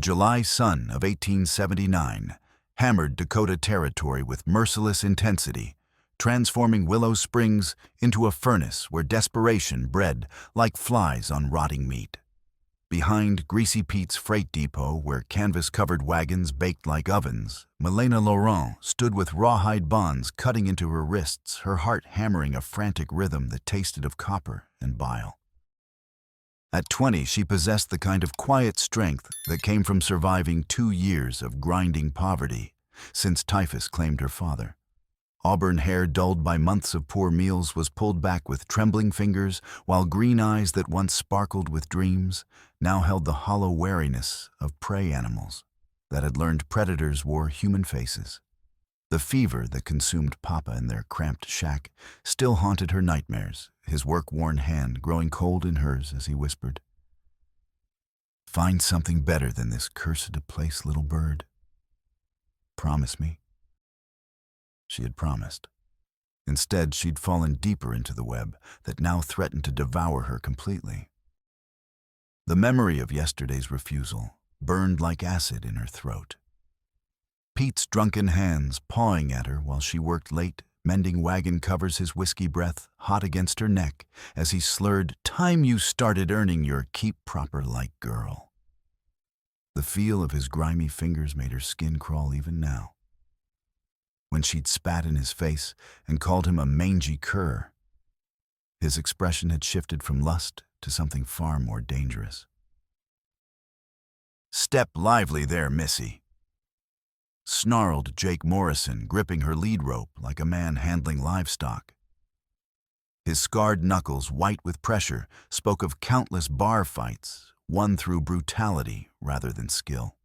July sun of 1879 hammered Dakota territory with merciless intensity, transforming Willow Springs into a furnace where desperation bred like flies on rotting meat. Behind Greasy Pete's freight depot, where canvas-covered wagons baked like ovens, Milena Laurent stood with rawhide bonds cutting into her wrists, her heart hammering a frantic rhythm that tasted of copper and bile. At 20, she possessed the kind of quiet strength that came from surviving 2 years of grinding poverty, since typhus claimed her father. Auburn hair dulled by months of poor meals was pulled back with trembling fingers, while green eyes that once sparkled with dreams now held the hollow wariness of prey animals that had learned predators wore human faces. The fever that consumed Papa in their cramped shack still haunted her nightmares, his work-worn hand growing cold in hers as he whispered, "Find something better than this cursed place, little bird. Promise me." She had promised. Instead, she'd fallen deeper into the web that now threatened to devour her completely. The memory of yesterday's refusal burned like acid in her throat. Pete's drunken hands pawing at her while she worked late, mending wagon covers, his whiskey breath hot against her neck as he slurred, "Time you started earning your keep proper like girl." The feel of his grimy fingers made her skin crawl even now. When she'd spat in his face and called him a mangy cur, his expression had shifted from lust to something far more dangerous. "Step lively there, missy," snarled Jake Morrison, gripping her lead rope like a man handling livestock. His scarred knuckles, white with pressure, spoke of countless bar fights, won through brutality rather than skill.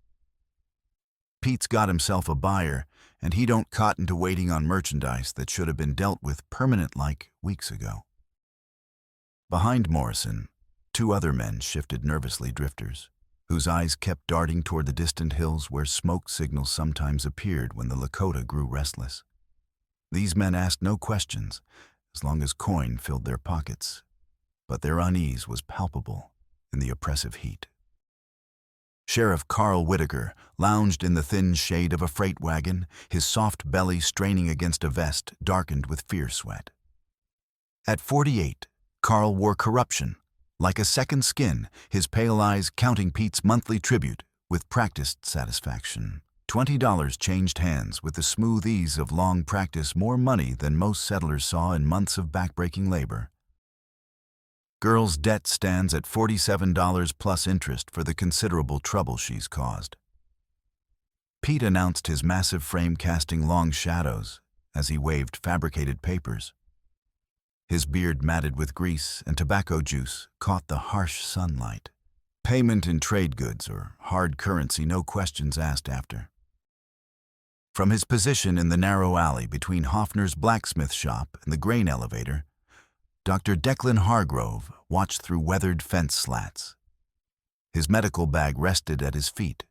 Pete's got himself a buyer, and he don't cotton to waiting on merchandise that should have been dealt with permanent-like weeks ago. Behind Morrison, 2 other men shifted nervously, drifters, whose eyes kept darting toward the distant hills where smoke signals sometimes appeared when the Lakota grew restless. These men asked no questions, as long as coin filled their pockets, but their unease was palpable in the oppressive heat. Sheriff Carl Whitaker lounged in the thin shade of a freight wagon, his soft belly straining against a vest darkened with fear sweat. At 48, Carl wore corruption, like a second skin, his pale eyes counting Pete's monthly tribute with practiced satisfaction. $20 changed hands with the smooth ease of long practice, more money than most settlers saw in months of backbreaking labor. Girl's debt stands at $47 plus interest for the considerable trouble she's caused. Pete announced his massive frame casting long shadows as he waved fabricated papers. His beard matted with grease and tobacco juice caught the harsh sunlight. Payment in trade goods or hard currency, no questions asked after. From his position in the narrow alley between Hoffner's blacksmith shop and the grain elevator, Dr. Declan Hargrove watched through weathered fence slats. His medical bag rested at his feet,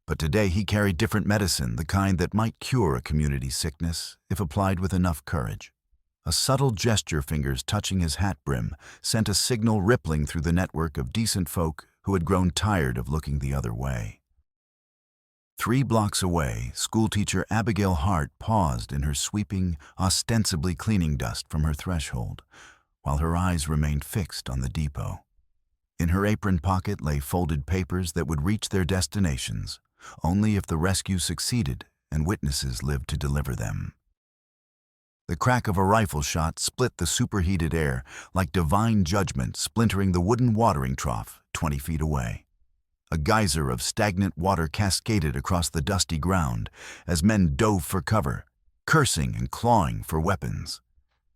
but today he carried different medicine, the kind that might cure a community sickness if applied with enough courage. A subtle gesture, fingers touching his hat brim, sent a signal rippling through the network of decent folk who had grown tired of looking the other way. 3 blocks away, schoolteacher Abigail Hart paused in her sweeping, ostensibly cleaning dust from her threshold, while her eyes remained fixed on the depot. In her apron pocket lay folded papers that would reach their destinations only if the rescue succeeded and witnesses lived to deliver them. The crack of a rifle shot split the superheated air like divine judgment splintering the wooden watering trough 20 feet away. A geyser of stagnant water cascaded across the dusty ground as men dove for cover, cursing and clawing for weapons.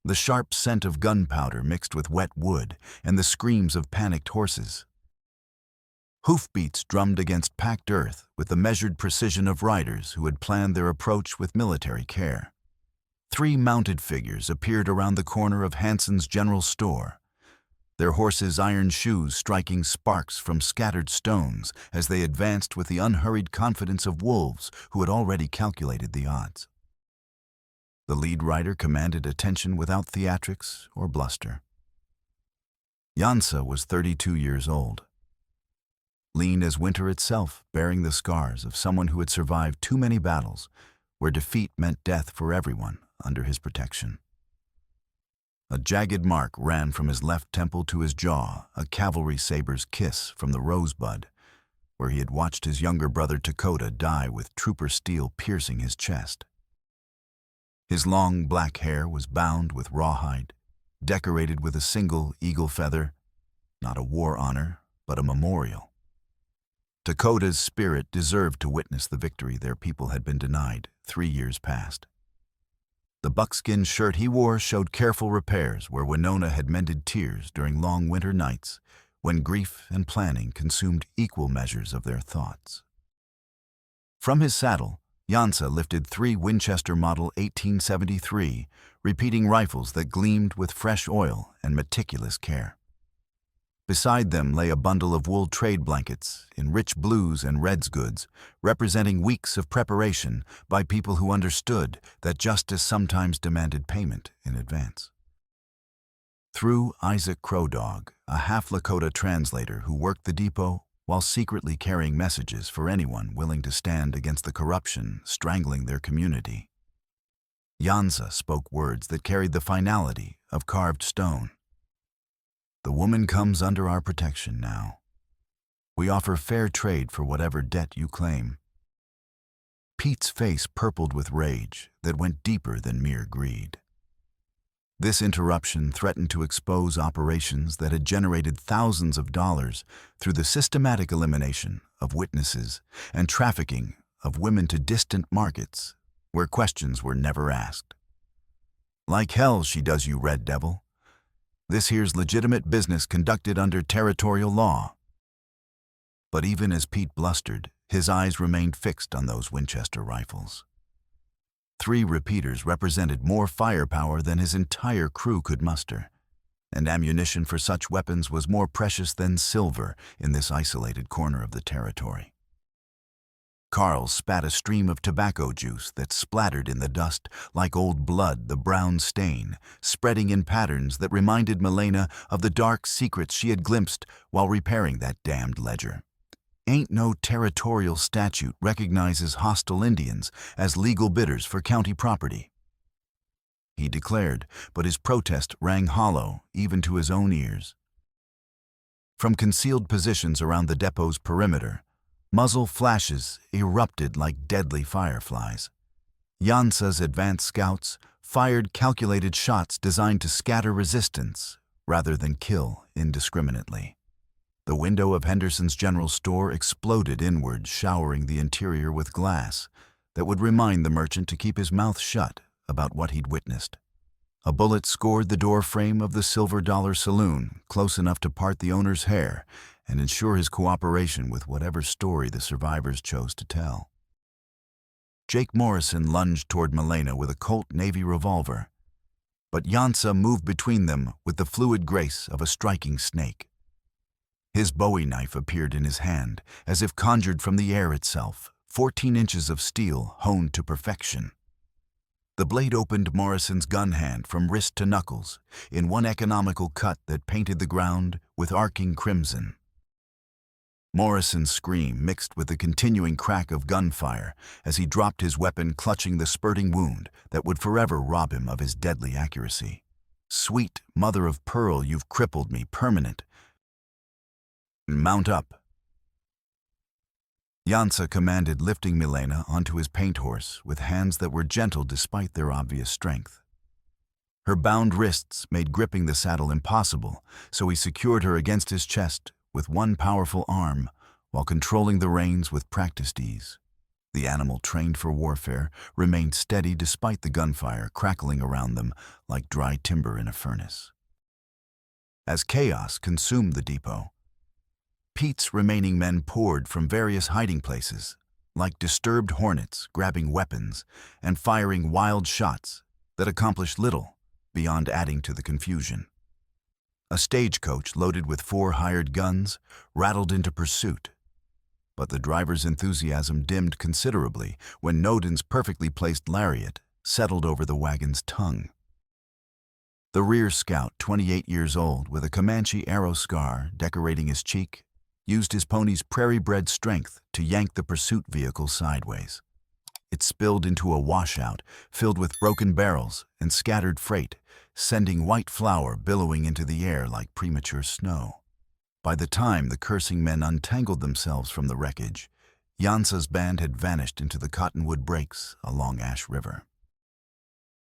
The sharp scent of gunpowder mixed with wet wood and the screams of panicked horses. Hoofbeats drummed against packed earth with the measured precision of riders who had planned their approach with military care. 3 mounted figures appeared around the corner of Hanson's General Store, their horses' iron shoes striking sparks from scattered stones as they advanced with the unhurried confidence of wolves who had already calculated the odds. The lead rider commanded attention without theatrics or bluster. Yansa was 32 years old. lean as winter itself, bearing the scars of someone who had survived too many battles where defeat meant death for everyone under his protection. A jagged mark ran from his left temple to his jaw, a cavalry saber's kiss from the rosebud, where he had watched his younger brother Lakota die with trooper steel piercing his chest. His long black hair was bound with rawhide, decorated with a single eagle feather, not a war honor, but a memorial. Lakota's spirit deserved to witness the victory their people had been denied 3 years past. The buckskin shirt he wore showed careful repairs where Winona had mended tears during long winter nights when grief and planning consumed equal measures of their thoughts. From his saddle, Yansa lifted 3 Winchester Model 1873 repeating rifles that gleamed with fresh oil and meticulous care. Beside them lay a bundle of wool trade blankets in rich blues and reds goods, representing weeks of preparation by people who understood that justice sometimes demanded payment in advance. Through Isaac Crowdog, a half-Lakota translator who worked the depot while secretly carrying messages for anyone willing to stand against the corruption strangling their community, Yansa spoke words that carried the finality of carved stone. The woman comes under our protection now. We offer fair trade for whatever debt you claim. Pete's face purpled with rage that went deeper than mere greed. This interruption threatened to expose operations that had generated thousands of dollars through the systematic elimination of witnesses and trafficking of women to distant markets where questions were never asked. Like hell she does, you red devil. This here's legitimate business conducted under territorial law. But even as Pete blustered, his eyes remained fixed on those Winchester rifles. 3 repeaters represented more firepower than his entire crew could muster, and ammunition for such weapons was more precious than silver in this isolated corner of the territory. Carl spat a stream of tobacco juice that splattered in the dust like old blood, the brown stain, spreading in patterns that reminded Milena of the dark secrets she had glimpsed while repairing that damned ledger. Ain't no territorial statute recognizes hostile Indians as legal bidders for county property, he declared, but his protest rang hollow even to his own ears. From concealed positions around the depot's perimeter, muzzle flashes erupted like deadly fireflies. Yansa's advanced scouts fired calculated shots designed to scatter resistance rather than kill indiscriminately. The window of Henderson's general store exploded inward, showering the interior with glass that would remind the merchant to keep his mouth shut about what he'd witnessed. A bullet scored the door frame of the Silver Dollar Saloon, close enough to part the owner's hair and ensure his cooperation with whatever story the survivors chose to tell. Jake Morrison lunged toward Milena with a Colt Navy revolver, but Yansa moved between them with the fluid grace of a striking snake. His Bowie knife appeared in his hand, as if conjured from the air itself, 14 inches of steel honed to perfection. The blade opened Morrison's gun hand from wrist to knuckles in one economical cut that painted the ground with arcing crimson. Morrison's scream mixed with the continuing crack of gunfire as he dropped his weapon, clutching the spurting wound that would forever rob him of his deadly accuracy. Sweet mother of pearl, you've crippled me permanent. Mount up. Yansa commanded, lifting Milena onto his paint horse with hands that were gentle despite their obvious strength. Her bound wrists made gripping the saddle impossible, so he secured her against his chest with one powerful arm while controlling the reins with practiced ease. The animal, trained for warfare, remained steady despite the gunfire crackling around them like dry timber in a furnace. As chaos consumed the depot, Pete's remaining men poured from various hiding places, like disturbed hornets, grabbing weapons and firing wild shots that accomplished little beyond adding to the confusion. A stagecoach loaded with 4 hired guns rattled into pursuit, but the driver's enthusiasm dimmed considerably when Noden's perfectly placed lariat settled over the wagon's tongue. The rear scout, 28 years old, with a Comanche arrow scar decorating his cheek, used his pony's prairie-bred strength to yank the pursuit vehicle sideways. It spilled into a washout filled with broken barrels and scattered freight, sending white flour billowing into the air like premature snow. By the time the cursing men untangled themselves from the wreckage, Yansa's band had vanished into the cottonwood breaks along Ash River.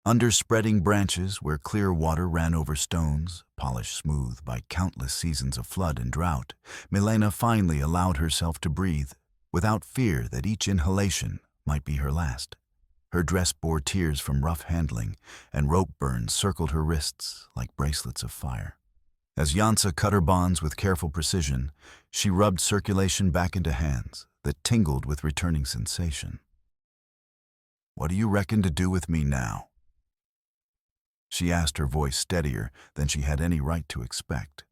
Under spreading branches where clear water ran over stones, polished smooth by countless seasons of flood and drought, Milena finally allowed herself to breathe, without fear that each inhalation might be her last. Her dress bore tears from rough handling, and rope burns circled her wrists like bracelets of fire. As Yansa cut her bonds with careful precision, she rubbed circulation back into hands that tingled with returning sensation. "What do you reckon to do with me now?" she asked, her voice steadier than she had any right to expect.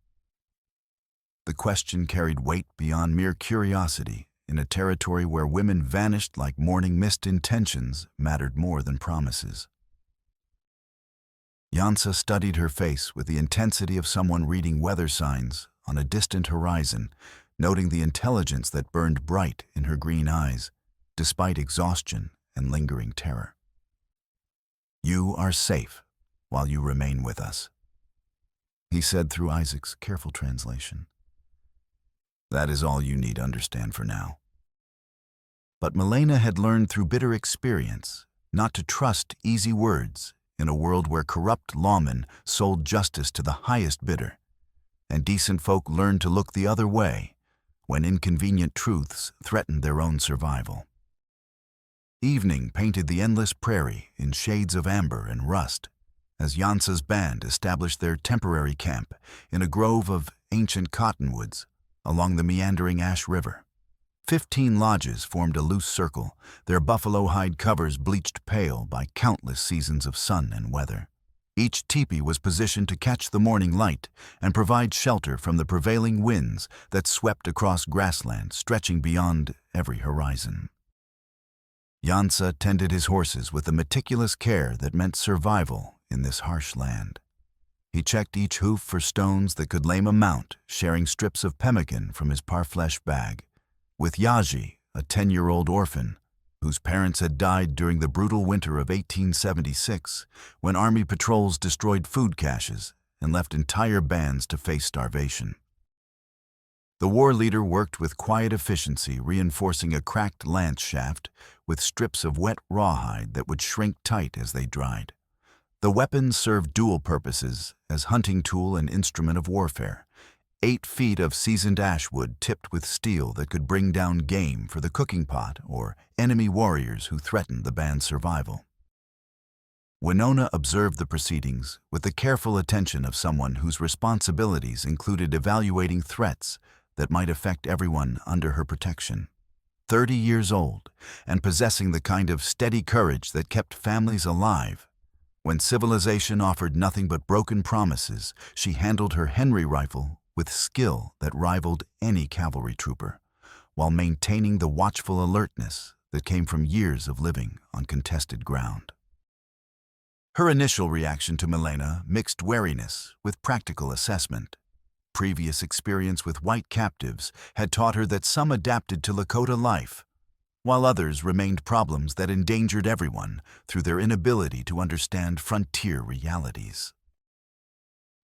The question carried weight beyond mere curiosity in a territory where women vanished like morning mist. Intentions mattered more than promises. Yansa studied her face with the intensity of someone reading weather signs on a distant horizon, noting the intelligence that burned bright in her green eyes, despite exhaustion and lingering terror. "You are safe while you remain with us," he said through Isaac's careful translation. "That is all you need understand for now." But Milena had learned through bitter experience not to trust easy words in a world where corrupt lawmen sold justice to the highest bidder, and decent folk learned to look the other way when inconvenient truths threatened their own survival. Evening painted the endless prairie in shades of amber and rust as Yansa's band established their temporary camp in a grove of ancient cottonwoods along the meandering Ash River. 15 lodges formed a loose circle, their buffalo hide covers bleached pale by countless seasons of sun and weather. Each teepee was positioned to catch the morning light and provide shelter from the prevailing winds that swept across grassland stretching beyond every horizon. Yansa tended his horses with the meticulous care that meant survival in this harsh land. He checked each hoof for stones that could lame a mount, sharing strips of pemmican from his parfleche bag. With Yaji, a 10-year-old orphan, whose parents had died during the brutal winter of 1876, when Army patrols destroyed food caches and left entire bands to face starvation. The war leader worked with quiet efficiency, reinforcing a cracked lance shaft with strips of wet rawhide that would shrink tight as they dried. The weapons served dual purposes as hunting tool and instrument of warfare. 8 feet of seasoned ash wood tipped with steel that could bring down game for the cooking pot or enemy warriors who threatened the band's survival. Winona observed the proceedings with the careful attention of someone whose responsibilities included evaluating threats that might affect everyone under her protection. 30 years old and possessing the kind of steady courage that kept families alive. When civilization offered nothing but broken promises, she handled her Henry rifle with skill that rivaled any cavalry trooper, while maintaining the watchful alertness that came from years of living on contested ground. Her initial reaction to Milena mixed wariness with practical assessment. Previous experience with white captives had taught her that some adapted to Lakota life, while others remained problems that endangered everyone through their inability to understand frontier realities.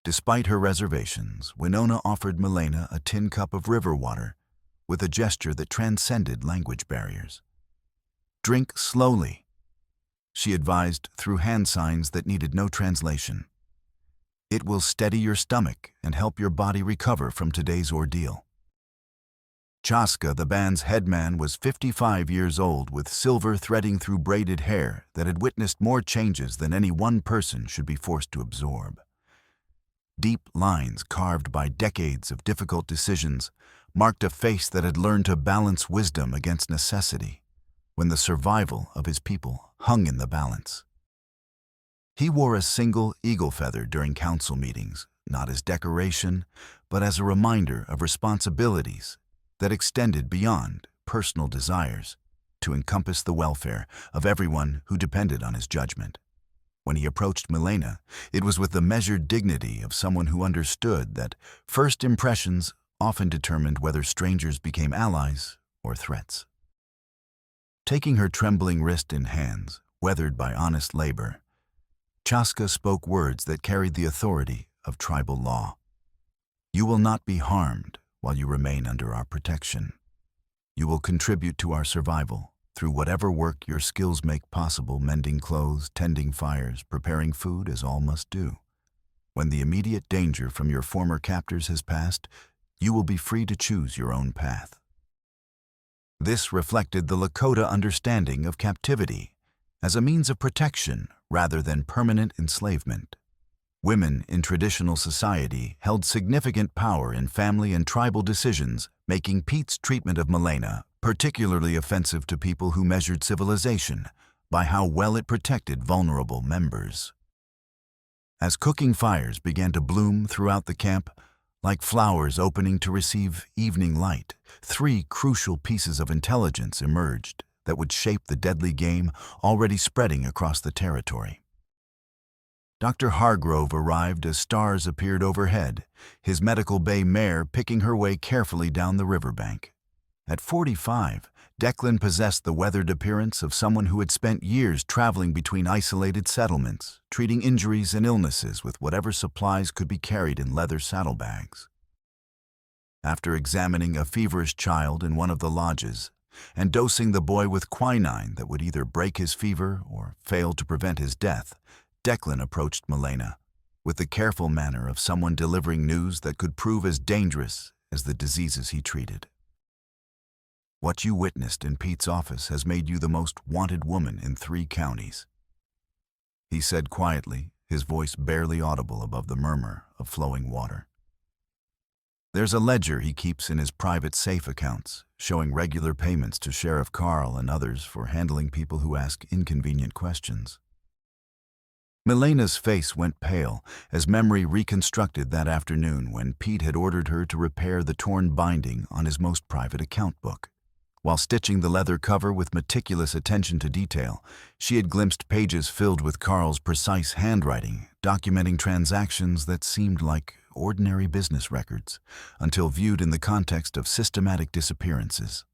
Despite her reservations, Winona offered Milena a tin cup of river water with a gesture that transcended language barriers. "Drink slowly," she advised through hand signs that needed no translation. "It will steady your stomach and help your body recover from today's ordeal." Chaska, the band's headman, was 55 years old with silver threading through braided hair that had witnessed more changes than any one person should be forced to absorb. Deep lines carved by decades of difficult decisions marked a face that had learned to balance wisdom against necessity when the survival of his people hung in the balance. He wore a single eagle feather during council meetings, not as decoration, but as a reminder of responsibilities that extended beyond personal desires to encompass the welfare of everyone who depended on his judgment. When he approached Milena, it was with the measured dignity of someone who understood that first impressions often determined whether strangers became allies or threats. Taking her trembling wrist in hands, weathered by honest labor, Chaska spoke words that carried the authority of tribal law. You will not be harmed while you remain under our protection. You will contribute to our survival through whatever work your skills make possible, mending clothes, tending fires, preparing food, as all must do. When the immediate danger from your former captors has passed, you will be free to choose your own path. This reflected the Lakota understanding of captivity as a means of protection rather than permanent enslavement. Women in traditional society held significant power in family and tribal decisions, making Pete's treatment of Milena particularly offensive to people who measured civilization by how well it protected vulnerable members. As cooking fires began to bloom throughout the camp, like flowers opening to receive evening light, 3 crucial pieces of intelligence emerged that would shape the deadly game already spreading across the territory. Dr. Hargrove arrived as stars appeared overhead, his medical bay mare picking her way carefully down the riverbank. At 45, Declan possessed the weathered appearance of someone who had spent years traveling between isolated settlements, treating injuries and illnesses with whatever supplies could be carried in leather saddlebags. After examining a feverish child in one of the lodges and dosing the boy with quinine that would either break his fever or fail to prevent his death, Declan approached Milena with the careful manner of someone delivering news that could prove as dangerous as the diseases he treated. What you witnessed in Pete's office has made you the most wanted woman in 3 counties, he said quietly, his voice barely audible above the murmur of flowing water. There's a ledger he keeps in his private safe accounts, showing regular payments to Sheriff Carl and others for handling people who ask inconvenient questions. Milena's face went pale as memory reconstructed that afternoon when Pete had ordered her to repair the torn binding on his most private account book. While stitching the leather cover with meticulous attention to detail, she had glimpsed pages filled with Carl's precise handwriting, documenting transactions that seemed like ordinary business records, until viewed in the context of systematic disappearances.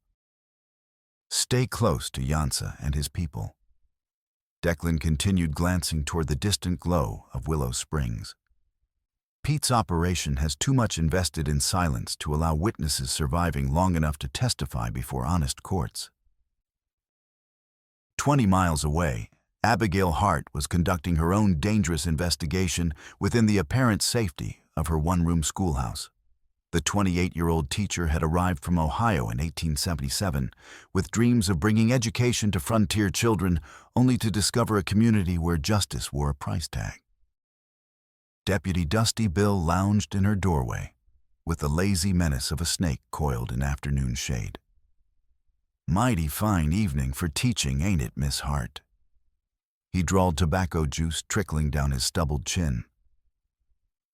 Stay close to Yansa and his people. Declan continued glancing toward the distant glow of Willow Springs. Pete's operation has too much invested in silence to allow witnesses surviving long enough to testify before honest courts. 20 miles away, Abigail Hart was conducting her own dangerous investigation within the apparent safety of her one-room schoolhouse. The 28-year-old teacher had arrived from Ohio in 1877 with dreams of bringing education to frontier children, only to discover a community where justice wore a price tag. Deputy Dusty Bill lounged in her doorway, with the lazy menace of a snake coiled in afternoon shade. Mighty fine evening for teaching, ain't it, Miss Hart? He drawled, tobacco juice trickling down his stubbled chin.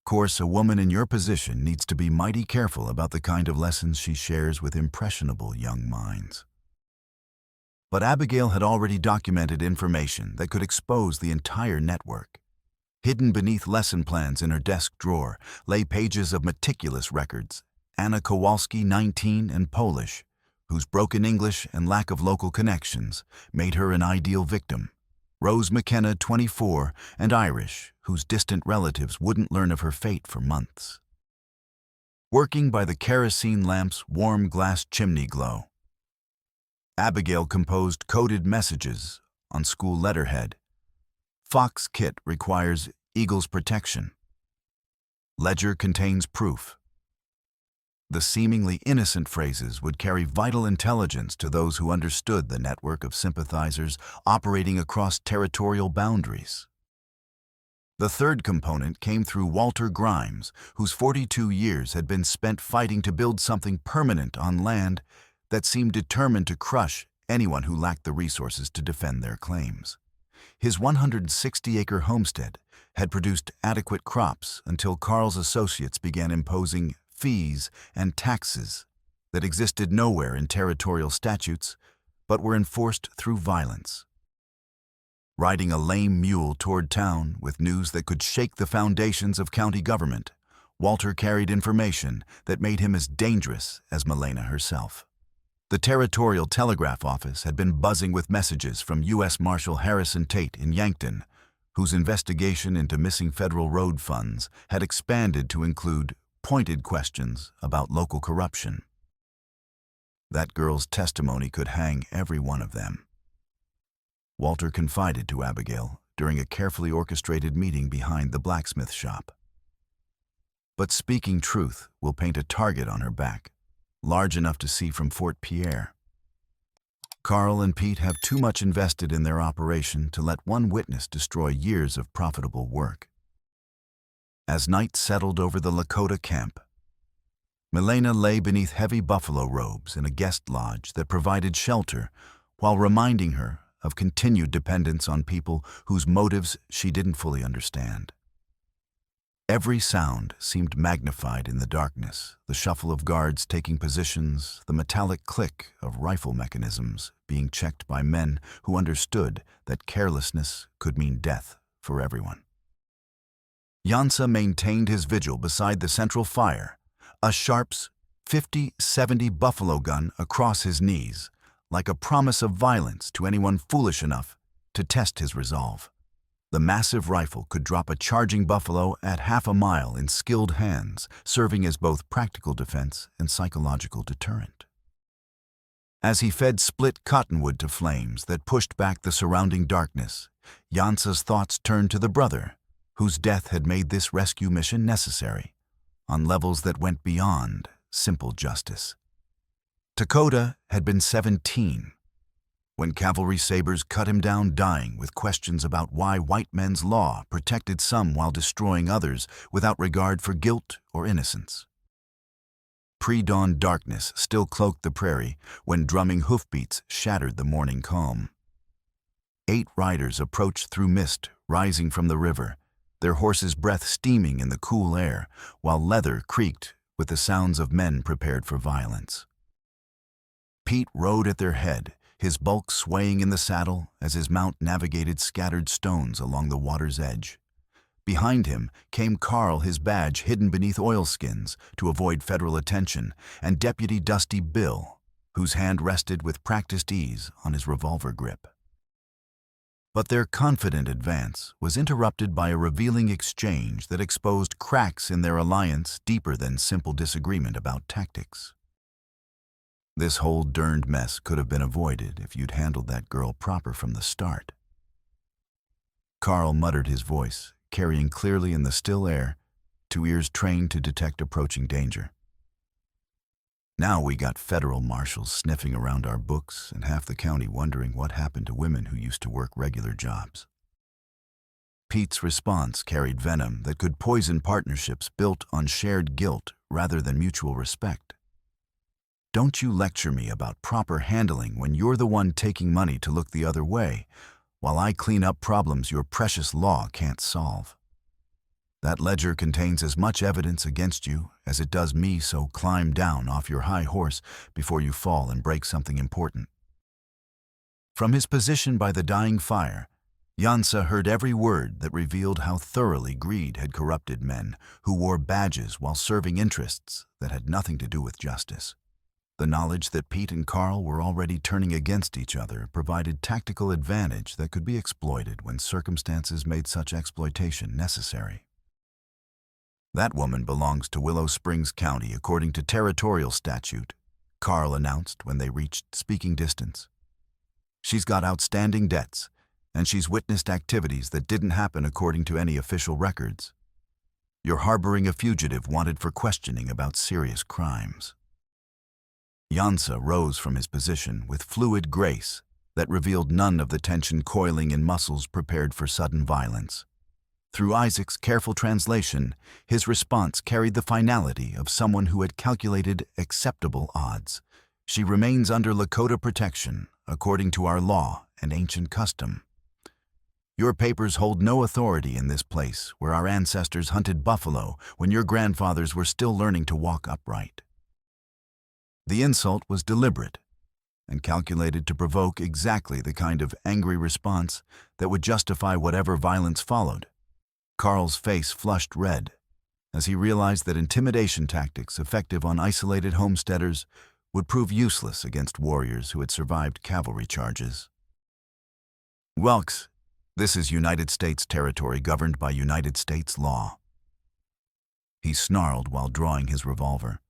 Course, a woman in your position needs to be mighty careful about the kind of lessons she shares with impressionable young minds. But Abigail had already documented information that could expose the entire network. Hidden beneath lesson plans in her desk drawer lay pages of meticulous records. Anna Kowalski, 19 and Polish, whose broken English and lack of local connections made her an ideal victim. Rose McKenna, 24, and Irish, whose distant relatives wouldn't learn of her fate for months. Working by the kerosene lamp's warm glass chimney glow, Abigail composed coded messages on school letterhead. Fox kit requires Eagle's protection. Ledger contains proof. The seemingly innocent phrases would carry vital intelligence to those who understood the network of sympathizers operating across territorial boundaries. The third component came through Walter Grimes, whose 42 years had been spent fighting to build something permanent on land that seemed determined to crush anyone who lacked the resources to defend their claims. His 160-acre homestead had produced adequate crops until Carl's associates began imposing fees and taxes that existed nowhere in territorial statutes, but were enforced through violence. Riding a lame mule toward town with news that could shake the foundations of county government, Walter carried information that made him as dangerous as Milena herself. The Territorial Telegraph Office had been buzzing with messages from U.S. Marshal Harrison Tate in Yankton, whose investigation into missing federal road funds had expanded to include pointed questions about local corruption. That girl's testimony could hang every one of them. Walter confided to Abigail during a carefully orchestrated meeting behind the blacksmith shop. But speaking truth will paint a target on her back, large enough to see from Fort Pierre. Carl and Pete have too much invested in their operation to let one witness destroy years of profitable work. As night settled over the Lakota camp, Milena lay beneath heavy buffalo robes in a guest lodge that provided shelter while reminding her of continued dependence on people whose motives she didn't fully understand. Every sound seemed magnified in the darkness, the shuffle of guards taking positions, the metallic click of rifle mechanisms being checked by men who understood that carelessness could mean death for everyone. Jansa maintained his vigil beside the central fire, a Sharps 50-70 buffalo gun across his knees, like a promise of violence to anyone foolish enough to test his resolve. The massive rifle could drop a charging buffalo at half a mile in skilled hands, serving as both practical defense and psychological deterrent. As he fed split cottonwood to flames that pushed back the surrounding darkness, Jansa's thoughts turned to the brother, whose death had made this rescue mission necessary, on levels that went beyond simple justice. Lakota had been 17 when cavalry sabers cut him down dying with questions about why white men's law protected some while destroying others without regard for guilt or innocence. Pre-dawn darkness still cloaked the prairie when drumming hoofbeats shattered the morning calm. 8 riders approached through mist rising from the river, their horses' breath steaming in the cool air, while leather creaked with the sounds of men prepared for violence. Pete rode at their head, his bulk swaying in the saddle as his mount navigated scattered stones along the water's edge. Behind him came Carl, his badge hidden beneath oilskins to avoid federal attention, and Deputy Dusty Bill, whose hand rested with practiced ease on his revolver grip. But their confident advance was interrupted by a revealing exchange that exposed cracks in their alliance deeper than simple disagreement about tactics. This whole derned mess could have been avoided if you'd handled that girl proper from the start. Carl muttered his voice, carrying clearly in the still air, 2 ears trained to detect approaching danger. Now we got federal marshals sniffing around our books and half the county wondering what happened to women who used to work regular jobs. Pete's response carried venom that could poison partnerships built on shared guilt rather than mutual respect. Don't you lecture me about proper handling when you're the one taking money to look the other way, while I clean up problems your precious law can't solve. That ledger contains as much evidence against you as it does me, so climb down off your high horse before you fall and break something important. From his position by the dying fire, Jansa heard every word that revealed how thoroughly greed had corrupted men who wore badges while serving interests that had nothing to do with justice. The knowledge that Pete and Carl were already turning against each other provided tactical advantage that could be exploited when circumstances made such exploitation necessary. That woman belongs to Willow Springs County according to territorial statute, Carl announced when they reached speaking distance. She's got outstanding debts, and she's witnessed activities that didn't happen according to any official records. You're harboring a fugitive wanted for questioning about serious crimes. Jansa rose from his position with fluid grace that revealed none of the tension coiling in muscles prepared for sudden violence. Through Isaac's careful translation, his response carried the finality of someone who had calculated acceptable odds. She remains under Lakota protection, according to our law and ancient custom. Your papers hold no authority in this place where our ancestors hunted buffalo when your grandfathers were still learning to walk upright. The insult was deliberate and calculated to provoke exactly the kind of angry response that would justify whatever violence followed. Carl's face flushed red, as he realized that intimidation tactics effective on isolated homesteaders would prove useless against warriors who had survived cavalry charges. "Welks, this is United States territory governed by United States law," he snarled while drawing his revolver.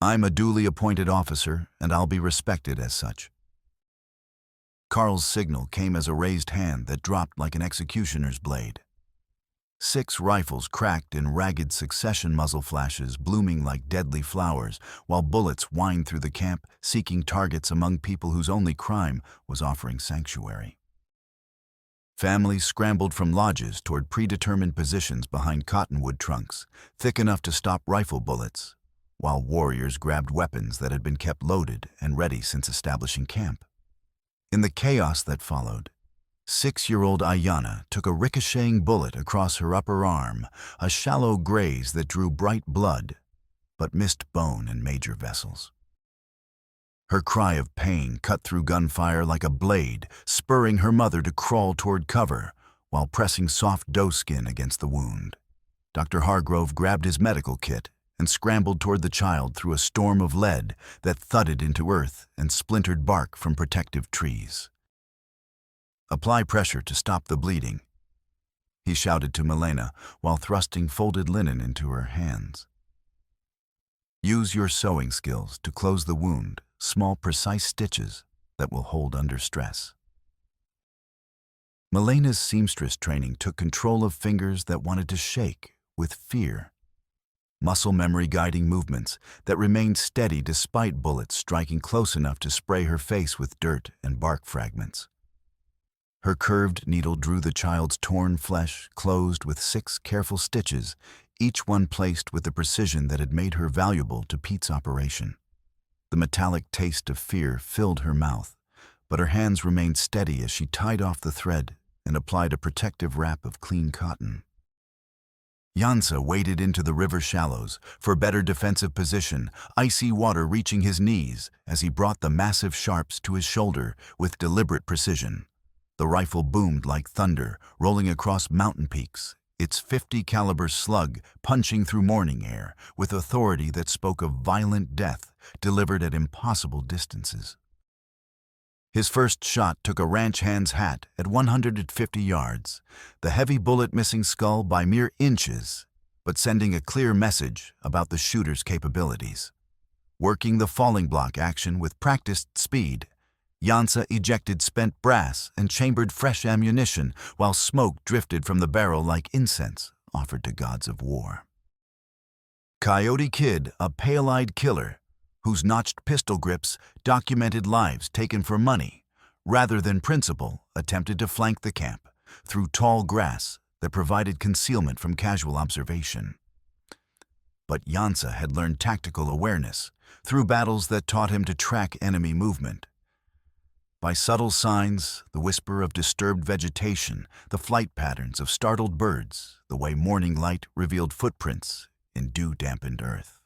"I'm a duly appointed officer, and I'll be respected as such." Carl's signal came as a raised hand that dropped like an executioner's blade. 6 rifles cracked in ragged succession muzzle flashes blooming like deadly flowers, while bullets whined through the camp, seeking targets among people whose only crime was offering sanctuary. Families scrambled from lodges toward predetermined positions behind cottonwood trunks, thick enough to stop rifle bullets, while warriors grabbed weapons that had been kept loaded and ready since establishing camp. In the chaos that followed, 6-year-old Ayanna took a ricocheting bullet across her upper arm, a shallow graze that drew bright blood, but missed bone and major vessels. Her cry of pain cut through gunfire like a blade, spurring her mother to crawl toward cover while pressing soft doe skin against the wound. Dr. Hargrove grabbed his medical kit and scrambled toward the child through a storm of lead that thudded into earth and splintered bark from protective trees. "Apply pressure to stop the bleeding," he shouted to Milena while thrusting folded linen into her hands. "Use your sewing skills to close the wound, small precise stitches that will hold under stress." Milena's seamstress training took control of fingers that wanted to shake with fear. Muscle memory guiding movements that remained steady despite bullets striking close enough to spray her face with dirt and bark fragments. Her curved needle drew the child's torn flesh closed with 6 careful stitches, each one placed with the precision that had made her valuable to Pete's operation. The metallic taste of fear filled her mouth, but her hands remained steady as she tied off the thread and applied a protective wrap of clean cotton. Yansa waded into the river shallows for better defensive position, icy water reaching his knees as he brought the massive sharps to his shoulder with deliberate precision. The rifle boomed like thunder, rolling across mountain peaks, its .50 caliber slug punching through morning air with authority that spoke of violent death delivered at impossible distances. His first shot took a ranch hand's hat at 150 yards, the heavy bullet missing skull by mere inches, but sending a clear message about the shooter's capabilities. Working the falling block action with practiced speed, Yansa ejected spent brass and chambered fresh ammunition while smoke drifted from the barrel like incense offered to gods of war. Coyote Kid, a pale-eyed killer, whose notched pistol grips documented lives taken for money, rather than principle, attempted to flank the camp through tall grass that provided concealment from casual observation. But Yansa had learned tactical awareness through battles that taught him to track enemy movement. By subtle signs, the whisper of disturbed vegetation, the flight patterns of startled birds, the way morning light revealed footprints in dew-dampened earth.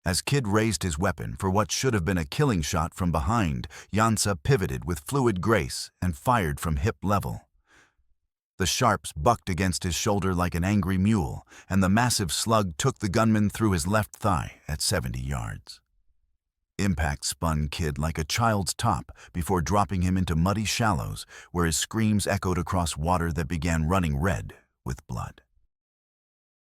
As Kid raised his weapon for what should have been a killing shot from behind, Yansa pivoted with fluid grace and fired from hip level. The sharps bucked against his shoulder like an angry mule, and the massive slug took the gunman through his left thigh at 70 yards. Impact spun Kid like a child's top before dropping him into muddy shallows where his screams echoed across water that began running red with blood.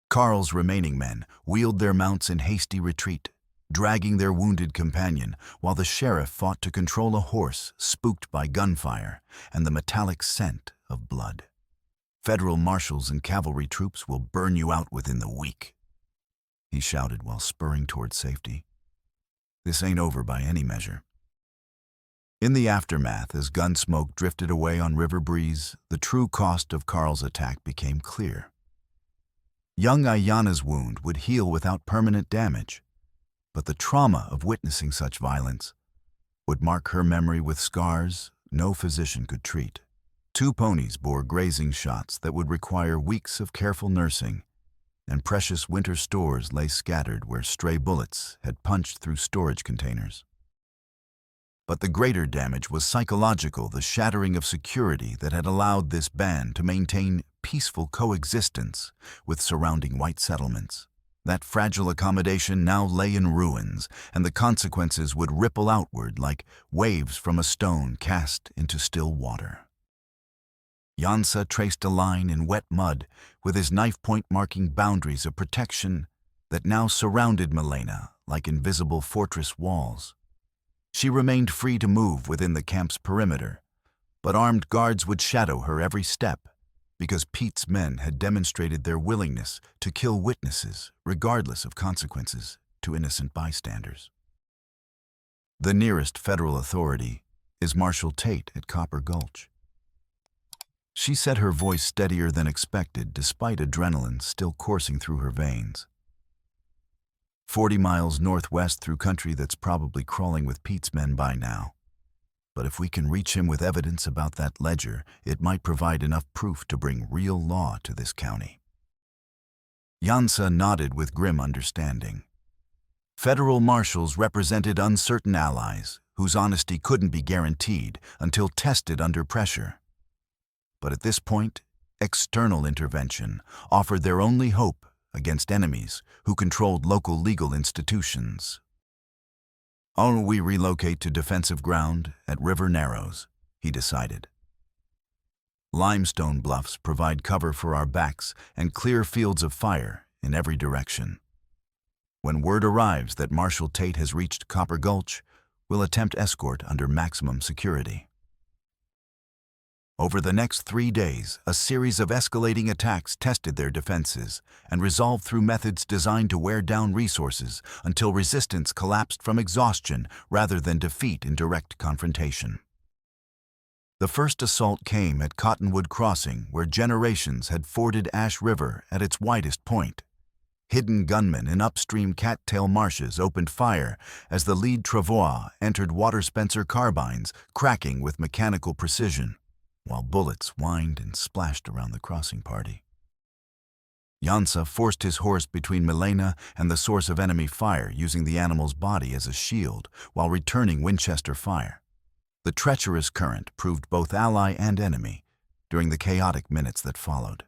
Carl's remaining men wheeled their mounts in hasty retreat, dragging their wounded companion, while the sheriff fought to control a horse spooked by gunfire and the metallic scent of blood. "Federal marshals and cavalry troops will burn you out within the week," he shouted while spurring toward safety. "This ain't over by any measure." In the aftermath, as gun smoke drifted away on river breeze, the true cost of Carl's attack became clear. Young Ayanna's wound would heal without permanent damage, but the trauma of witnessing such violence would mark her memory with scars no physician could treat. 2 ponies bore grazing shots that would require weeks of careful nursing, and precious winter stores lay scattered where stray bullets had punched through storage containers. But the greater damage was psychological, the shattering of security that had allowed this band to maintain peaceful coexistence with surrounding white settlements. That fragile accommodation now lay in ruins, and the consequences would ripple outward like waves from a stone cast into still water. Yansa traced a line in wet mud with his knife point marking boundaries of protection that now surrounded Milena like invisible fortress walls. She remained free to move within the camp's perimeter, but armed guards would shadow her every step because Pete's men had demonstrated their willingness to kill witnesses regardless of consequences to innocent bystanders. The nearest federal authority is Marshal Tate at Copper Gulch. She said, her voice steadier than expected despite adrenaline still coursing through her veins. 40 miles northwest through country that's probably crawling with Pete's men by now. But if we can reach him with evidence about that ledger, it might provide enough proof to bring real law to this county. Yansa nodded with grim understanding. Federal marshals represented uncertain allies whose honesty couldn't be guaranteed until tested under pressure. But at this point, external intervention offered their only hope against enemies who controlled local legal institutions. "Oh, we relocate to defensive ground at River Narrows," he decided. Limestone bluffs provide cover for our backs and clear fields of fire in every direction. When word arrives that Marshal Tate has reached Copper Gulch, we'll attempt escort under maximum security. Over the next 3 days, a series of escalating attacks tested their defenses and resolved through methods designed to wear down resources until resistance collapsed from exhaustion rather than defeat in direct confrontation. The first assault came at Cottonwood Crossing, where generations had forded Ash River at its widest point. Hidden gunmen in upstream cattail marshes opened fire as the lead travois entered Water Spencer carbines, cracking with mechanical precision, while bullets whined and splashed around the crossing party. Yansa forced his horse between Milena and the source of enemy fire, using the animal's body as a shield while returning Winchester fire. The treacherous current proved both ally and enemy during the chaotic minutes that followed.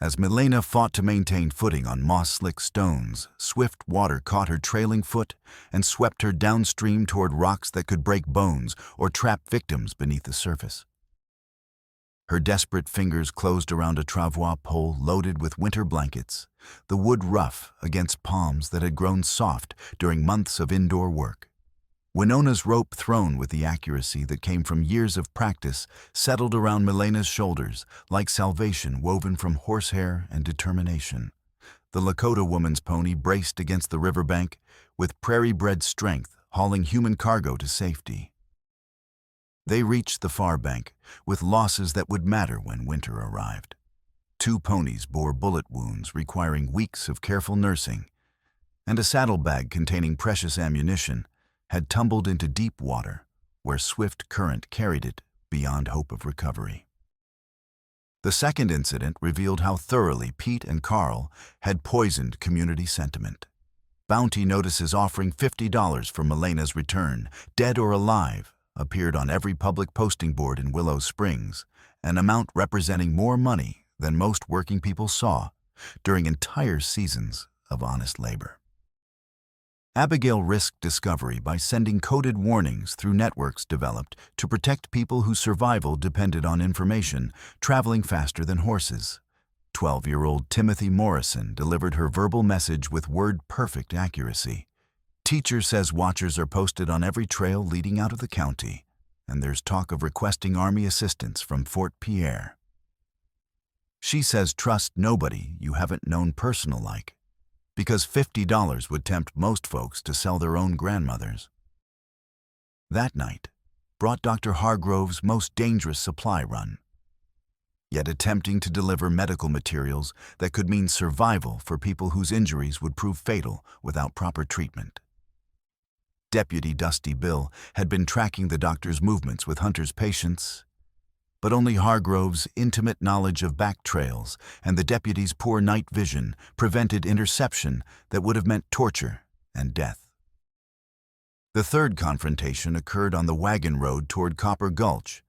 As Milena fought to maintain footing on moss-slick stones, swift water caught her trailing foot and swept her downstream toward rocks that could break bones or trap victims beneath the surface. Her desperate fingers closed around a travois pole loaded with winter blankets, the wood rough against palms that had grown soft during months of indoor work. Winona's rope, thrown with the accuracy that came from years of practice, settled around Milena's shoulders like salvation woven from horsehair and determination. The Lakota woman's pony braced against the riverbank, with prairie-bred strength hauling human cargo to safety. They reached the far bank, with losses that would matter when winter arrived. 2 ponies bore bullet wounds requiring weeks of careful nursing, and a saddlebag containing precious ammunition had tumbled into deep water, where swift current carried it beyond hope of recovery. The second incident revealed how thoroughly Pete and Carl had poisoned community sentiment. Bounty notices offering $50 for Milena's return, dead or alive, appeared on every public posting board in Willow Springs, an amount representing more money than most working people saw during entire seasons of honest labor. Abigail risked discovery by sending coded warnings through networks developed to protect people whose survival depended on information traveling faster than horses. 12-year-old Timothy Morrison delivered her verbal message with word-perfect accuracy. Teacher says watchers are posted on every trail leading out of the county, and there's talk of requesting Army assistance from Fort Pierre. She says trust nobody you haven't known personal like, because $50 would tempt most folks to sell their own grandmothers. That night brought Dr. Hargrove's most dangerous supply run, yet attempting to deliver medical materials that could mean survival for people whose injuries would prove fatal without proper treatment. Deputy Dusty Bill had been tracking the doctor's movements with Hunter's patients, but only Hargrove's intimate knowledge of back trails and the deputy's poor night vision prevented interception that would have meant torture and death. The third confrontation occurred on the wagon road toward Copper Gulch,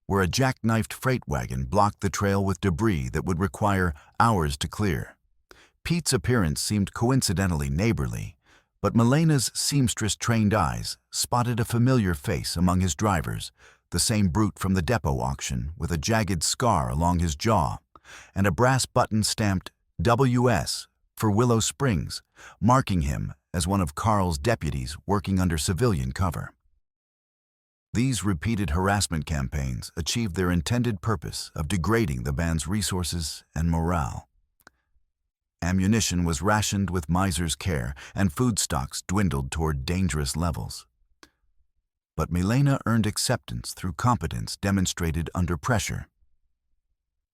where a jackknifed freight wagon blocked the trail with debris that would require hours to clear. Pete's appearance seemed coincidentally neighborly, but Milena's seamstress-trained eyes spotted a familiar face among his drivers, the same brute from the depot auction with a jagged scar along his jaw and a brass button stamped WS for Willow Springs, marking him as one of Carl's deputies working under civilian cover. These repeated harassment campaigns achieved their intended purpose of degrading the band's resources and morale. Ammunition was rationed with miser's care, and food stocks dwindled toward dangerous levels. But Milena earned acceptance through competence demonstrated under pressure.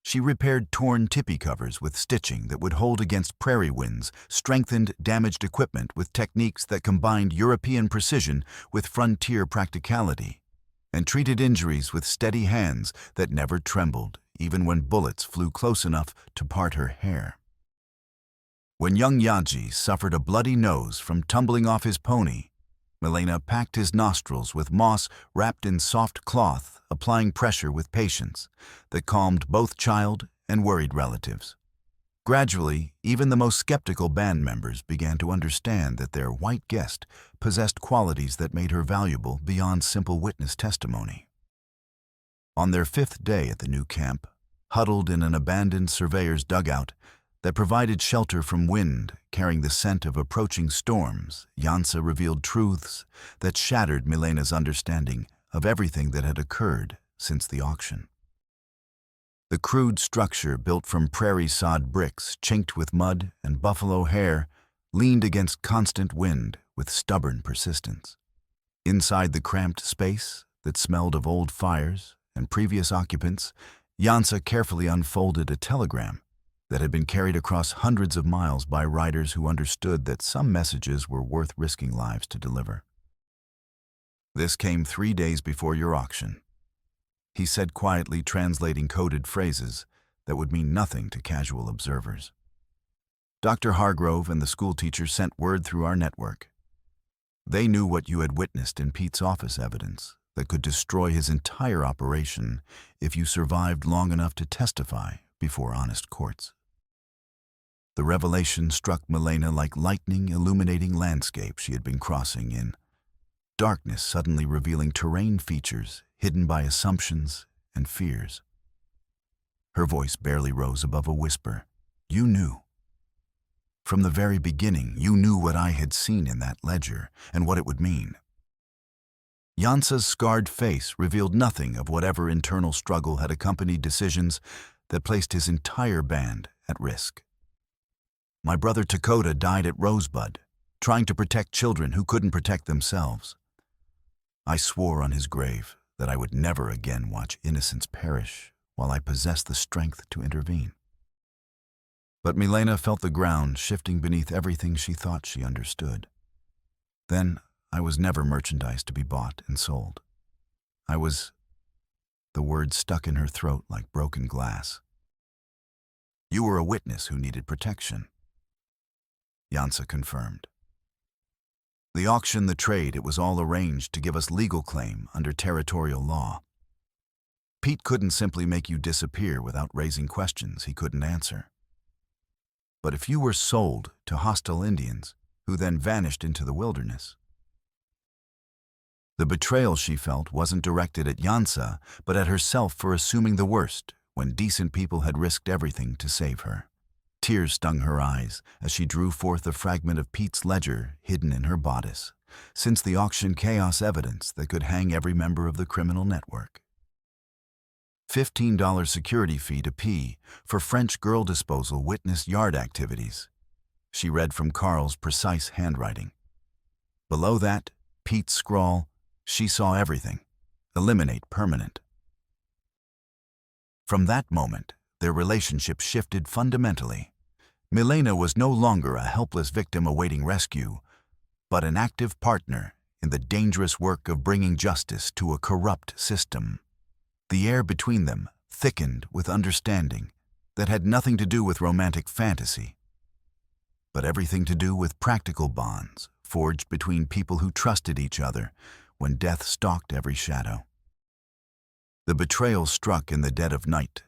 She repaired torn tippy covers with stitching that would hold against prairie winds, strengthened damaged equipment with techniques that combined European precision with frontier practicality, and treated injuries with steady hands that never trembled, even when bullets flew close enough to part her hair. When young Yaji suffered a bloody nose from tumbling off his pony, Milena packed his nostrils with moss wrapped in soft cloth, applying pressure with patience that calmed both child and worried relatives. Gradually, even the most skeptical band members began to understand that their white guest possessed qualities that made her valuable beyond simple witness testimony. On their 5th day at the new camp, huddled in an abandoned surveyor's dugout that provided shelter from wind carrying the scent of approaching storms, Yansa revealed truths that shattered Milena's understanding of everything that had occurred since the auction. The crude structure built from prairie-sod bricks chinked with mud and buffalo hair leaned against constant wind with stubborn persistence. Inside the cramped space that smelled of old fires and previous occupants, Yansa carefully unfolded a telegram that had been carried across hundreds of miles by riders who understood that some messages were worth risking lives to deliver. "This came 3 days before your auction," he said quietly, translating coded phrases that would mean nothing to casual observers. "Dr. Hargrove and the schoolteacher sent word through our network. They knew what you had witnessed in Pete's office evidence that could destroy his entire operation if you survived long enough to testify before honest courts." The revelation struck Milena like lightning illuminating landscape she had been crossing in, darkness suddenly revealing terrain features hidden by assumptions and fears. Her voice barely rose above a whisper. "You knew. From the very beginning, you knew what I had seen in that ledger and what it would mean." Yansa's scarred face revealed nothing of whatever internal struggle had accompanied decisions that placed his entire band at risk. "My brother Lakota died at Rosebud, trying to protect children who couldn't protect themselves. I swore on his grave that I would never again watch innocents perish while I possessed the strength to intervene." But Milena felt the ground shifting beneath everything she thought she understood. "Then I was never merchandise to be bought and sold. I was—" The words stuck in her throat like broken glass. "You were a witness who needed protection," Yansa confirmed. "The auction, the trade, it was all arranged to give us legal claim under territorial law. Pete couldn't simply make you disappear without raising questions he couldn't answer. But if you were sold to hostile Indians, who then vanished into the wilderness—" The betrayal she felt wasn't directed at Yansa, but at herself for assuming the worst when decent people had risked everything to save her. Tears stung her eyes as she drew forth a fragment of Pete's ledger hidden in her bodice, since the auction chaos evidence that could hang every member of the criminal network. $15 security fee to P for French girl disposal witness yard activities. She read from Carl's precise handwriting. Below that, Pete's scrawl, "She saw everything. Eliminate permanent." From that moment, their relationship shifted fundamentally. Milena was no longer a helpless victim awaiting rescue, but an active partner in the dangerous work of bringing justice to a corrupt system. The air between them thickened with understanding that had nothing to do with romantic fantasy, but everything to do with practical bonds forged between people who trusted each other when death stalked every shadow. The betrayal struck in the dead of night,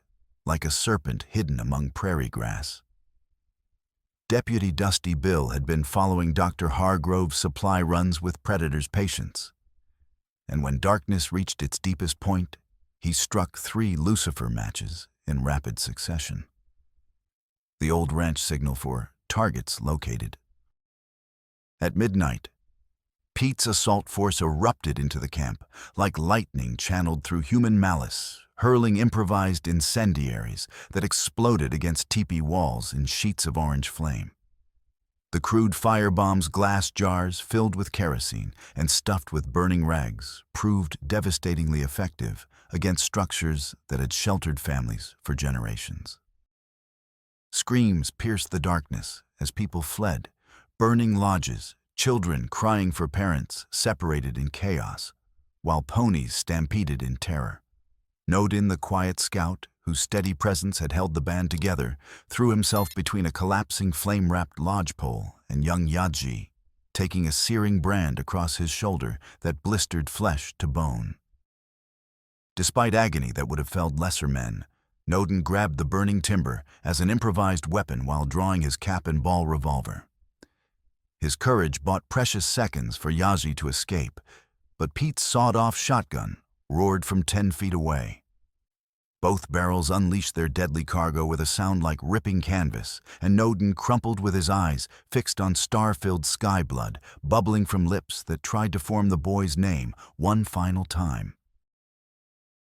like a serpent hidden among prairie grass. Deputy Dusty Bill had been following Dr. Hargrove's supply runs with predators' patience, and when darkness reached its deepest point, he struck 3 Lucifer matches in rapid succession. The old ranch signal for targets located. At midnight, Pete's assault force erupted into the camp, like lightning channeled through human malice, hurling improvised incendiaries that exploded against teepee walls in sheets of orange flame. The crude firebombs' glass jars filled with kerosene and stuffed with burning rags proved devastatingly effective against structures that had sheltered families for generations. Screams pierced the darkness as people fled, burning lodges, children crying for parents separated in chaos, while ponies stampeded in terror. Nodin, the quiet scout, whose steady presence had held the band together, threw himself between a collapsing flame-wrapped lodgepole and young Yadji, taking a searing brand across his shoulder that blistered flesh to bone. Despite agony that would have felled lesser men, Nodin grabbed the burning timber as an improvised weapon while drawing his cap-and-ball revolver. His courage bought precious seconds for Yazi to escape, but Pete's sawed-off shotgun roared from 10 feet away. Both barrels unleashed their deadly cargo with a sound like ripping canvas, and Nodin crumpled with his eyes fixed on star-filled sky blood, bubbling from lips that tried to form the boy's name one final time.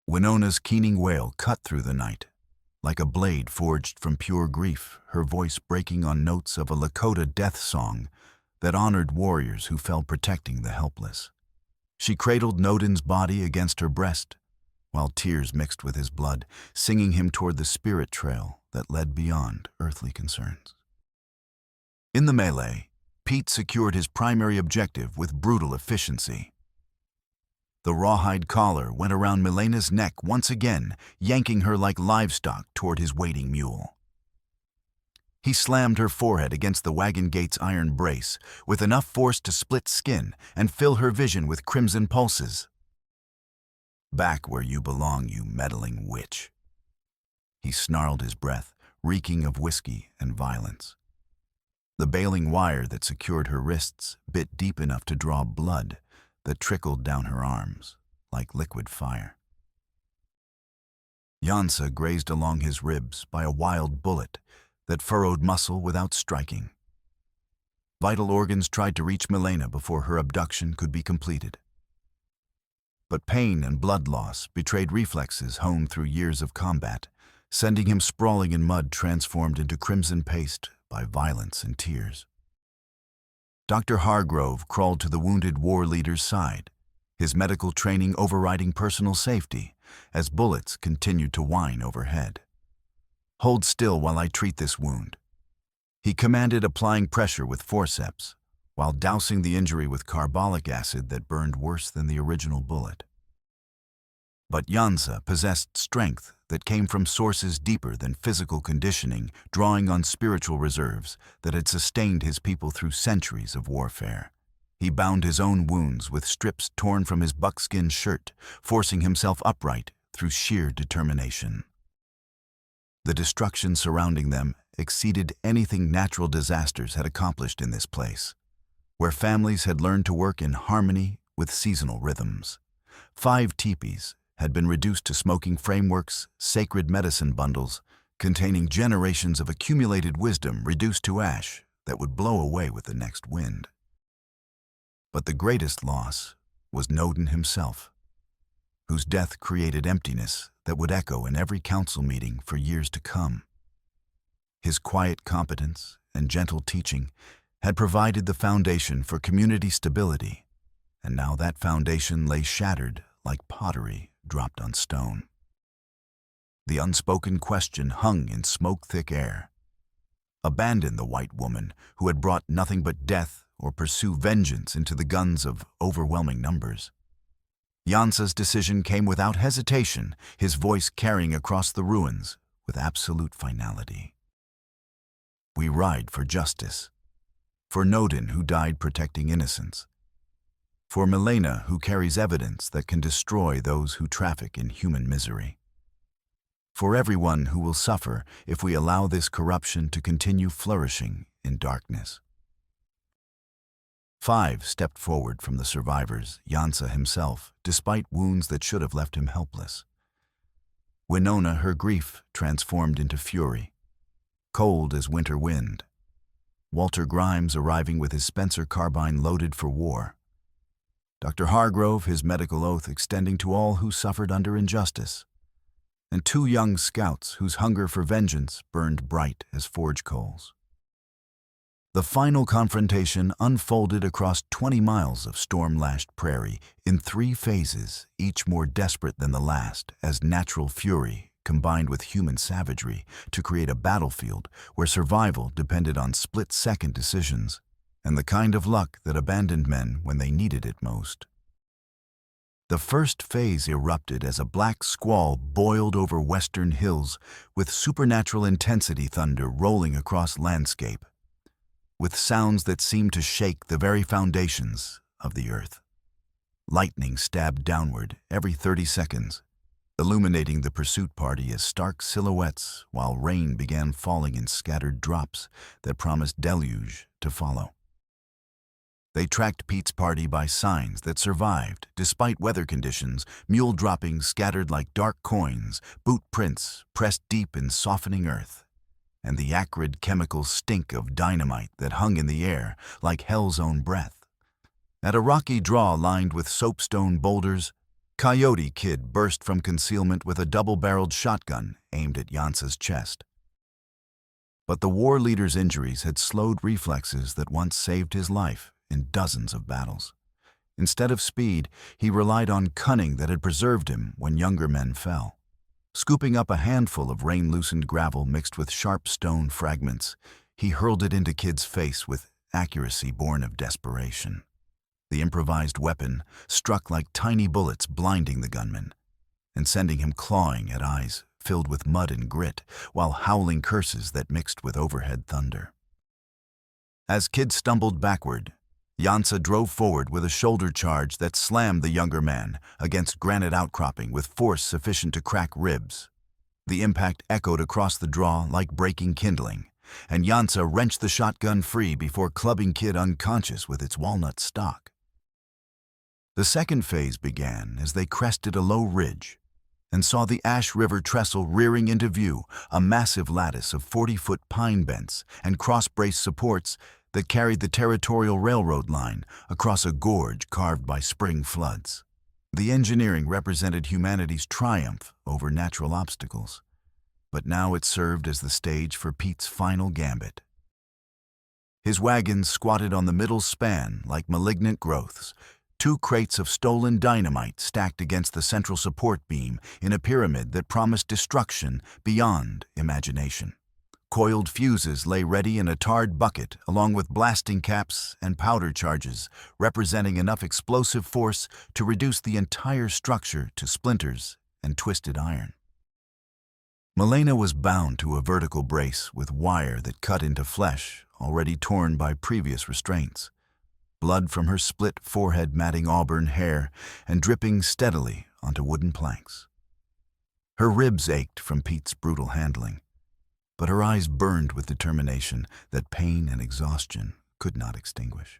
Winona's keening wail cut through the night, like a blade forged from pure grief, her voice breaking on notes of a Lakota death song that honored warriors who fell protecting the helpless. She cradled Nodin's body against her breast, while tears mixed with his blood, singing him toward the spirit trail that led beyond earthly concerns. In the melee, Pete secured his primary objective with brutal efficiency. The rawhide collar went around Milena's neck once again, yanking her like livestock toward his waiting mule. He slammed her forehead against the wagon gate's iron brace, with enough force to split skin and fill her vision with crimson pulses. "Back where you belong, you meddling witch." He snarled his breath, reeking of whiskey and violence. The baling wire that secured her wrists bit deep enough to draw blood that trickled down her arms like liquid fire. Yansa grazed along his ribs by a wild bullet that furrowed muscle without striking. Vital organs tried to reach Milena before her abduction could be completed. But pain and blood loss betrayed reflexes honed through years of combat, sending him sprawling in mud transformed into crimson paste by violence and tears. Dr. Hargrove crawled to the wounded war leader's side, his medical training overriding personal safety as bullets continued to whine overhead. "Hold still while I treat this wound," he commanded, applying pressure with forceps, while dousing the injury with carbolic acid that burned worse than the original bullet. But Yansa possessed strength that came from sources deeper than physical conditioning, drawing on spiritual reserves that had sustained his people through centuries of warfare. He bound his own wounds with strips torn from his buckskin shirt, forcing himself upright through sheer determination. The destruction surrounding them exceeded anything natural disasters had accomplished in this place, where families had learned to work in harmony with seasonal rhythms. 5 teepees had been reduced to smoking frameworks, sacred medicine bundles, containing generations of accumulated wisdom reduced to ash that would blow away with the next wind. But the greatest loss was Nodin himself, whose death created emptiness that would echo in every council meeting for years to come. His quiet competence and gentle teaching had provided the foundation for community stability, and now that foundation lay shattered like pottery dropped on stone. The unspoken question hung in smoke-thick air. Abandon the white woman who had brought nothing but death, or pursue vengeance into the guns of overwhelming numbers? Yansa's decision came without hesitation, his voice carrying across the ruins with absolute finality. "We ride for justice, for Nodin who died protecting innocence, For Milena, who carries evidence that can destroy those who traffic in human misery. For everyone who will suffer if we allow this corruption to continue flourishing in darkness. 5 stepped forward from the survivors, Yansa himself, despite wounds that should have left him helpless. Winona, her grief transformed into fury, cold as winter wind. Walter Grimes arriving with his Spencer carbine loaded for war. Dr. Hargrove, his medical oath extending to all who suffered under injustice. And 2 young scouts whose hunger for vengeance burned bright as forge coals. The final confrontation unfolded across 20 miles of storm-lashed prairie in 3 phases, each more desperate than the last, as natural fury combined with human savagery to create a battlefield where survival depended on split-second decisions and the kind of luck that abandoned men when they needed it most. The first phase erupted as a black squall boiled over western hills with supernatural intensity thunder rolling across landscape, with sounds that seemed to shake the very foundations of the earth. Lightning stabbed downward every 30 seconds, illuminating the pursuit party as stark silhouettes while rain began falling in scattered drops that promised deluge to follow. They tracked Pete's party by signs that survived despite weather conditions, mule droppings scattered like dark coins, boot prints pressed deep in softening earth, and the acrid chemical stink of dynamite that hung in the air like hell's own breath. At a rocky draw lined with soapstone boulders, Coyote Kid burst from concealment with a double-barreled shotgun aimed at Yansa's chest. But the war leader's injuries had slowed reflexes that once saved his life in dozens of battles. Instead of speed, he relied on cunning that had preserved him when younger men fell. Scooping up a handful of rain-loosened gravel mixed with sharp stone fragments, he hurled it into Kid's face with accuracy born of desperation. The improvised weapon struck like tiny bullets, blinding the gunman and sending him clawing at eyes filled with mud and grit, while howling curses that mixed with overhead thunder. As Kid stumbled backward, Yansa drove forward with a shoulder charge that slammed the younger man against granite outcropping with force sufficient to crack ribs. The impact echoed across the draw like breaking kindling, and Yansa wrenched the shotgun free before clubbing Kid unconscious with its walnut stock. The second phase began as they crested a low ridge and saw the Ash River trestle rearing into view, a massive lattice of 40-foot pine bents and cross-brace supports that carried the territorial railroad line across a gorge carved by spring floods. The engineering represented humanity's triumph over natural obstacles, but now it served as the stage for Pete's final gambit. His wagons squatted on the middle span like malignant growths, 2 crates of stolen dynamite stacked against the central support beam in a pyramid that promised destruction beyond imagination. Coiled fuses lay ready in a tarred bucket along with blasting caps and powder charges, representing enough explosive force to reduce the entire structure to splinters and twisted iron. Milena was bound to a vertical brace with wire that cut into flesh already torn by previous restraints. Blood from her split forehead matting auburn hair and dripping steadily onto wooden planks. Her ribs ached from Pete's brutal handling, but her eyes burned with determination that pain and exhaustion could not extinguish.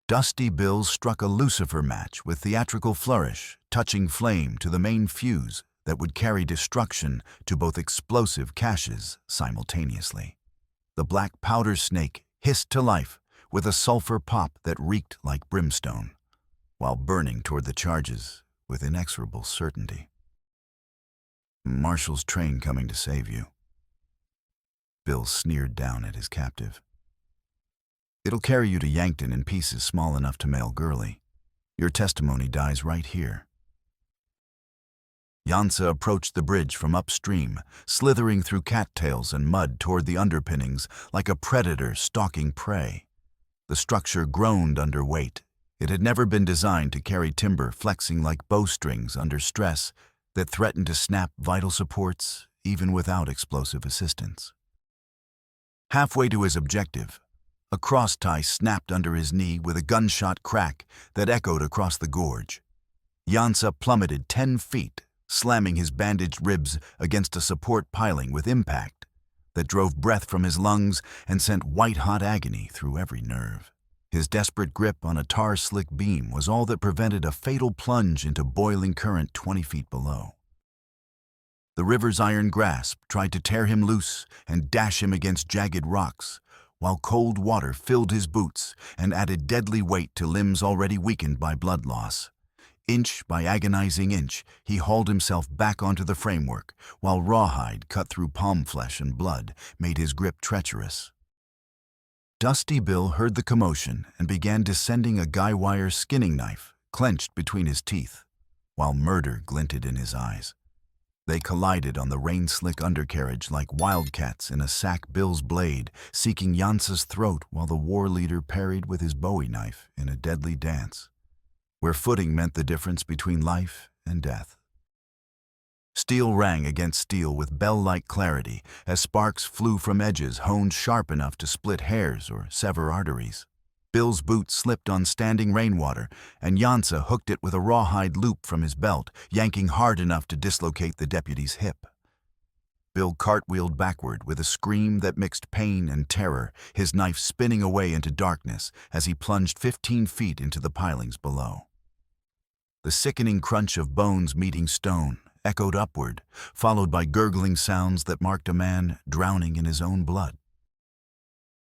Dusty Bill struck a lucifer match with theatrical flourish, touching flame to the main fuse that would carry destruction to both explosive caches simultaneously. The black powder snake hissed to life with a sulfur pop that reeked like brimstone, while burning toward the charges with inexorable certainty. "Marshall's train coming to save you." Bill sneered down at his captive. "It'll carry you to Yankton in pieces small enough to mail Gurley. Your testimony dies right here." Yansa approached the bridge from upstream, slithering through cattails and mud toward the underpinnings like a predator stalking prey. The structure groaned under weight. It had never been designed to carry timber flexing like bowstrings under stress that threatened to snap vital supports even without explosive assistance. Halfway to his objective, A cross-tie snapped under his knee with a gunshot crack that echoed across the gorge. Jansa plummeted 10 feet, slamming his bandaged ribs against a support piling with impact that drove breath from his lungs and sent white-hot agony through every nerve. His desperate grip on a tar-slick beam was all that prevented a fatal plunge into boiling current 20 feet below. The river's iron grasp tried to tear him loose and dash him against jagged rocks, while cold water filled his boots and added deadly weight to limbs already weakened by blood loss. Inch by agonizing inch, he hauled himself back onto the framework, while rawhide cut through palm flesh and blood made his grip treacherous. Dusty Bill heard the commotion and began descending a guy-wire skinning knife clenched between his teeth, while murder glinted in his eyes. They collided on the rain-slick undercarriage like wildcats in a sack Bill's blade, seeking Jansa's throat while the war leader parried with his Bowie knife in a deadly dance, where footing meant the difference between life and death. Steel rang against steel with bell-like clarity as sparks flew from edges honed sharp enough to split hairs or sever arteries. Bill's boot slipped on standing rainwater, and Jansa hooked it with a rawhide loop from his belt, yanking hard enough to dislocate the deputy's hip. Bill cartwheeled backward with a scream that mixed pain and terror, his knife spinning away into darkness as he plunged 15 feet into the pilings below. The sickening crunch of bones meeting stone echoed upward, followed by gurgling sounds that marked a man drowning in his own blood.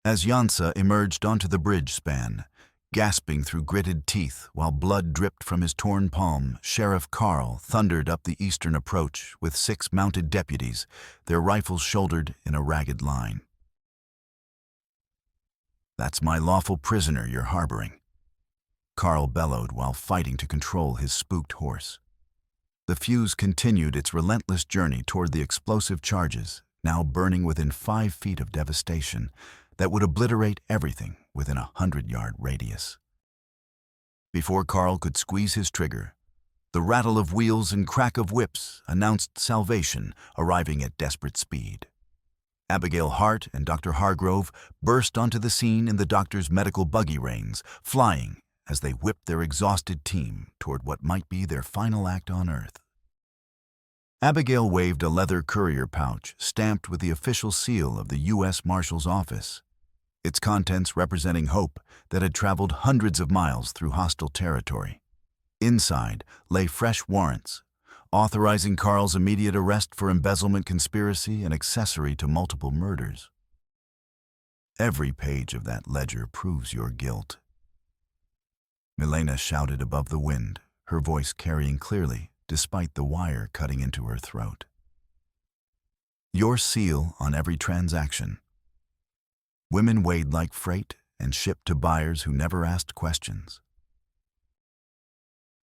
As Jansa emerged onto the bridge span, gasping through gritted teeth while blood dripped from his torn palm, Sheriff Carl thundered up the eastern approach with 6 mounted deputies, their rifles shouldered in a ragged line. "That's my lawful prisoner you're harboring," Carl bellowed while fighting to control his spooked horse. The fuse continued its relentless journey toward the explosive charges, now burning within 5 feet of devastation that would obliterate everything within a 100-yard radius. Before Carl could squeeze his trigger, the rattle of wheels and crack of whips announced salvation arriving at desperate speed. Abigail Hart and Dr. Hargrove burst onto the scene in the doctor's medical buggy reins, flying as they whipped their exhausted team toward what might be their final act on Earth. Abigail waved a leather courier pouch stamped with the official seal of the U.S. Marshal's Office, its contents representing hope that had traveled hundreds of miles through hostile territory. Inside lay fresh warrants, authorizing Carl's immediate arrest for embezzlement conspiracy and accessory to multiple murders. "Every page of that ledger proves your guilt," Milena shouted above the wind, her voice carrying clearly despite the wire cutting into her throat. "Your seal on every transaction. Women weighed like freight and shipped to buyers who never asked questions."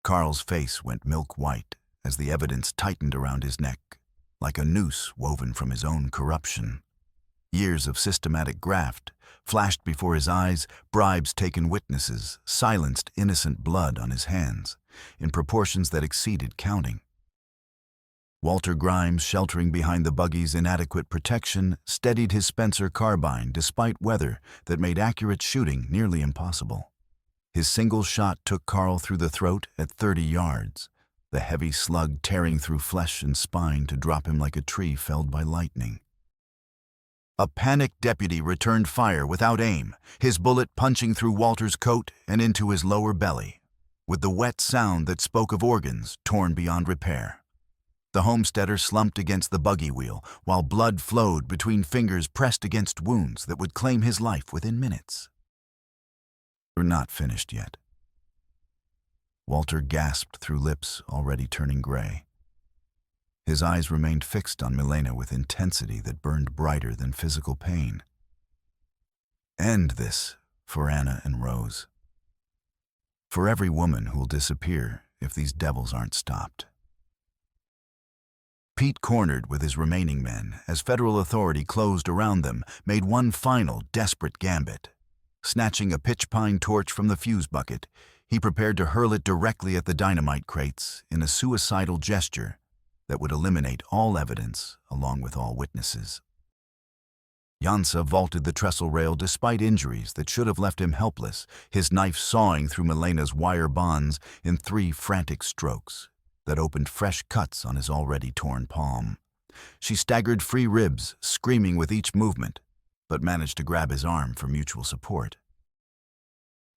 Carl's face went milk white as the evidence tightened around his neck, like a noose woven from his own corruption. Years of systematic graft flashed before his eyes, bribes taken witnesses, silenced innocent blood on his hands, in proportions that exceeded counting. Walter Grimes, sheltering behind the buggy's inadequate protection, steadied his Spencer carbine despite weather that made accurate shooting nearly impossible. His single shot took Carl through the throat at 30 yards, the heavy slug tearing through flesh and spine to drop him like a tree felled by lightning. A panicked deputy returned fire without aim, his bullet punching through Walter's coat and into his lower belly, with the wet sound that spoke of organs torn beyond repair. The homesteader slumped against the buggy wheel, while blood flowed between fingers pressed against wounds that would claim his life within minutes. "We're not finished yet." Walter gasped through lips already turning gray. His eyes remained fixed on Milena with intensity that burned brighter than physical pain. "End this for Anna and Rose. For every woman who'll disappear if these devils aren't stopped." Pete cornered with his remaining men as federal authority closed around them, made one final desperate gambit. Snatching a pitch pine torch from the fuse bucket, he prepared to hurl it directly at the dynamite crates in a suicidal gesture that would eliminate all evidence along with all witnesses. Yansa vaulted the trestle rail despite injuries that should have left him helpless, his knife sawing through Milena's wire bonds in 3 frantic strokes that opened fresh cuts on his already torn palm. She staggered free ribs, screaming with each movement, but managed to grab his arm for mutual support.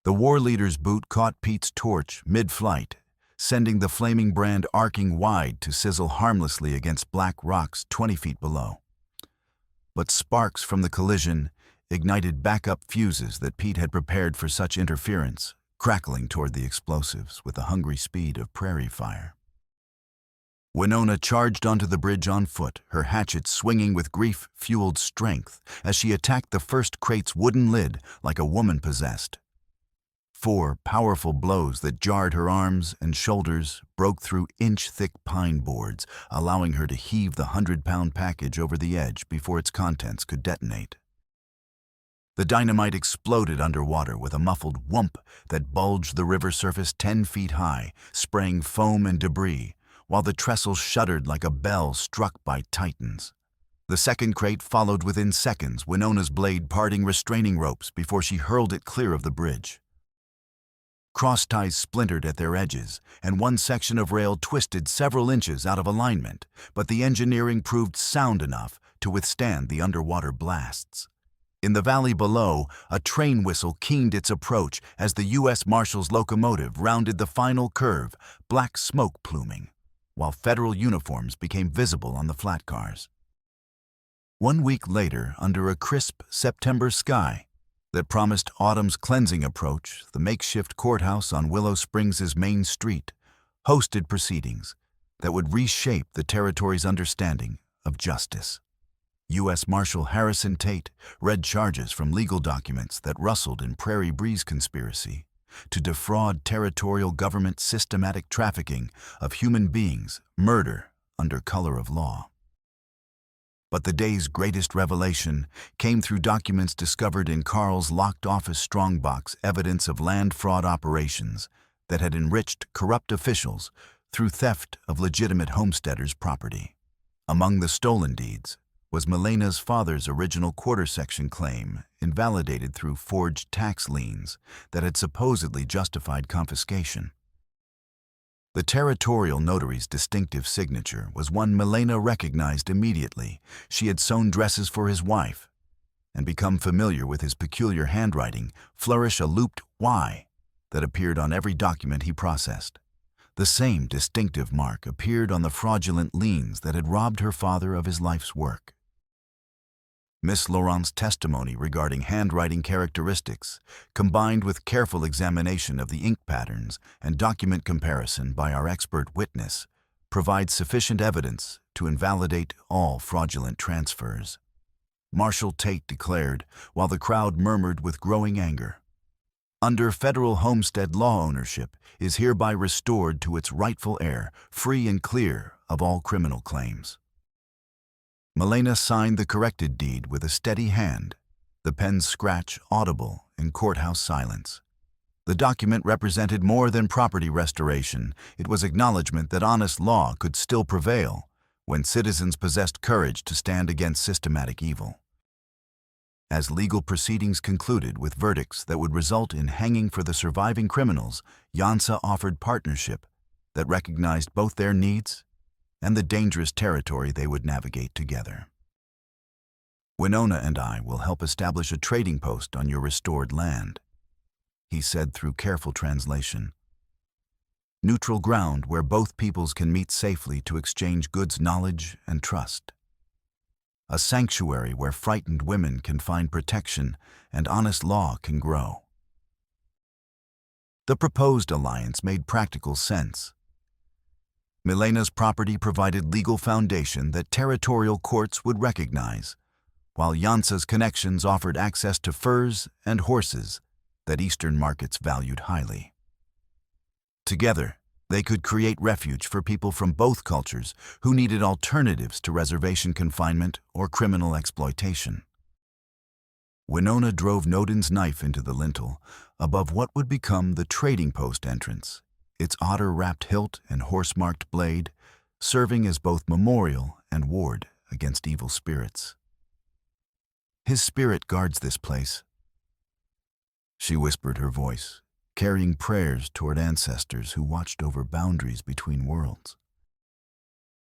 The war leader's boot caught Pete's torch mid-flight, sending the flaming brand arcing wide to sizzle harmlessly against black rocks 20 feet below. But sparks from the collision ignited backup fuses that Pete had prepared for such interference, crackling toward the explosives with the hungry speed of prairie fire. Winona charged onto the bridge on foot, her hatchet swinging with grief-fueled strength as she attacked the first crate's wooden lid like a woman possessed. 4 powerful blows that jarred her arms and shoulders broke through inch-thick pine boards, allowing her to heave the 100-pound package over the edge before its contents could detonate. The dynamite exploded underwater with a muffled whoomp that bulged the river surface 10 feet high, spraying foam and debris, while the trestle shuddered like a bell struck by titans. The second crate followed within seconds, Winona's blade parting restraining ropes before she hurled it clear of the bridge. Cross ties splintered at their edges, and one section of rail twisted several inches out of alignment, but the engineering proved sound enough to withstand the underwater blasts. In the valley below, a train whistle keened its approach as the U.S. Marshal's locomotive rounded the final curve, black smoke pluming, while federal uniforms became visible on the flat cars. 1 week later, under a crisp September sky that promised autumn's cleansing approach, the makeshift courthouse on Willow Springs' main street hosted proceedings that would reshape the territory's understanding of justice. U.S. Marshal Harrison Tate read charges from legal documents that rustled in Prairie Breeze conspiracy to defraud territorial government systematic trafficking of human beings, murder under color of law. But the day's greatest revelation came through documents discovered in Carl's locked office strongbox, evidence of land fraud operations that had enriched corrupt officials through theft of legitimate homesteaders' property. Among the stolen deeds was Milena's father's original quarter-section claim, invalidated through forged tax liens that had supposedly justified confiscation. The territorial notary's distinctive signature was one Milena recognized immediately. She had sewn dresses for his wife and become familiar with his peculiar handwriting, flourish a looped Y that appeared on every document he processed. The same distinctive mark appeared on the fraudulent liens that had robbed her father of his life's work. Miss Laurent's testimony regarding handwriting characteristics, combined with careful examination of the ink patterns and document comparison by our expert witness, provides sufficient evidence to invalidate all fraudulent transfers. Marshal Tate declared, while the crowd murmured with growing anger, "Under federal homestead law, ownership is hereby restored to its rightful heir, free and clear of all criminal claims." Milena signed the corrected deed with a steady hand, the pen's scratch audible in courthouse silence. The document represented more than property restoration. It was acknowledgement that honest law could still prevail when citizens possessed courage to stand against systematic evil. As legal proceedings concluded with verdicts that would result in hanging for the surviving criminals, Yansa offered partnership that recognized both their needs and the dangerous territory they would navigate together. "Winona and I will help establish a trading post on your restored land," he said through careful translation. "Neutral ground where both peoples can meet safely to exchange goods, knowledge, and trust. A sanctuary where frightened women can find protection and honest law can grow." The proposed alliance made practical sense. Milena's property provided legal foundation that territorial courts would recognize, while Yansa's connections offered access to furs and horses that Eastern markets valued highly. Together, they could create refuge for people from both cultures who needed alternatives to reservation confinement or criminal exploitation. Winona drove Nodin's knife into the lintel above what would become the trading post entrance, its otter-wrapped hilt and horse-marked blade serving as both memorial and ward against evil spirits. His spirit guards this place, she whispered her voice, carrying prayers toward ancestors who watched over boundaries between worlds.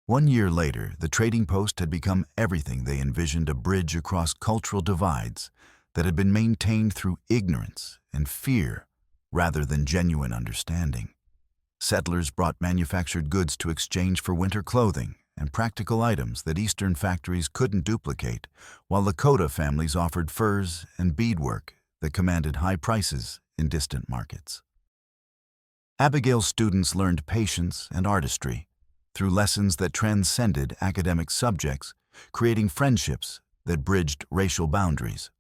1 year later, the trading post had become everything they envisioned: a bridge across cultural divides that had been maintained through ignorance and fear rather than genuine understanding. Settlers brought manufactured goods to exchange for winter clothing and practical items that Eastern factories couldn't duplicate, while Lakota families offered furs and beadwork that commanded high prices in distant markets. Abigail's students learned patience and artistry through lessons that transcended academic subjects, creating friendships that bridged racial boundaries.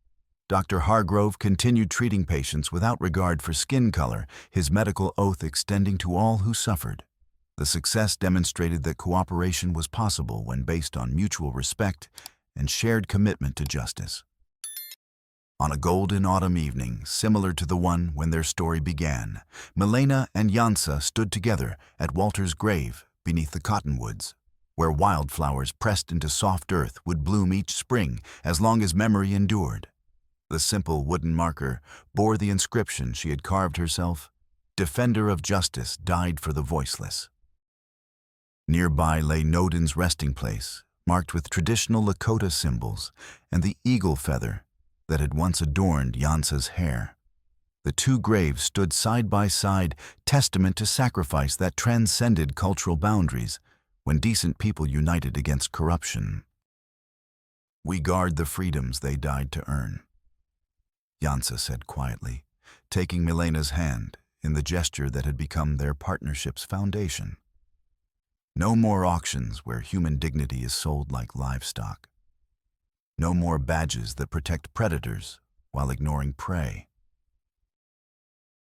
Dr. Hargrove continued treating patients without regard for skin color, his medical oath extending to all who suffered. The success demonstrated that cooperation was possible when based on mutual respect and shared commitment to justice. On a golden autumn evening, similar to the one when their story began, Milena and Yansa stood together at Walter's grave beneath the cottonwoods, where wildflowers pressed into soft earth would bloom each spring as long as memory endured. The simple wooden marker bore the inscription she had carved herself: "Defender of justice died for the voiceless." Nearby lay Nodin's resting place, marked with traditional Lakota symbols, and the eagle feather that had once adorned Yansa's hair. The two graves stood side by side, testament to sacrifice that transcended cultural boundaries when decent people united against corruption. "We guard the freedoms they died to earn," Yansa said quietly, taking Milena's hand in the gesture that had become their partnership's foundation. No more auctions where human dignity is sold like livestock. No more badges that protect predators while ignoring prey.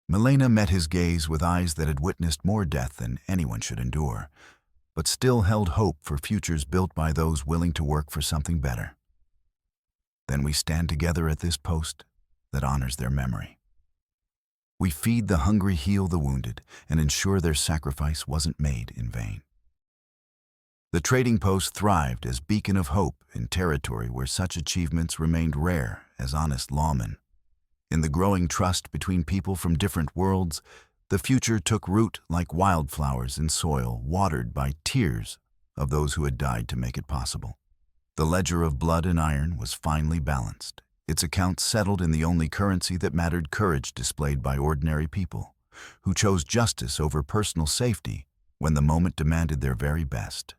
Milena met his gaze with eyes that had witnessed more death than anyone should endure, but still held hope for futures built by those willing to work for something better. "Then we stand together at this post that honors their memory. We feed the hungry, heal the wounded, and ensure their sacrifice wasn't made in vain." The trading post thrived as beacon of hope in territory where such achievements remained rare as honest lawmen. In the growing trust between people from different worlds, the future took root like wildflowers in soil watered by tears of those who had died to make it possible. The ledger of blood and iron was finely balanced, its accounts settled in the only currency that mattered: courage displayed by ordinary people, who chose justice over personal safety when the moment demanded their very best.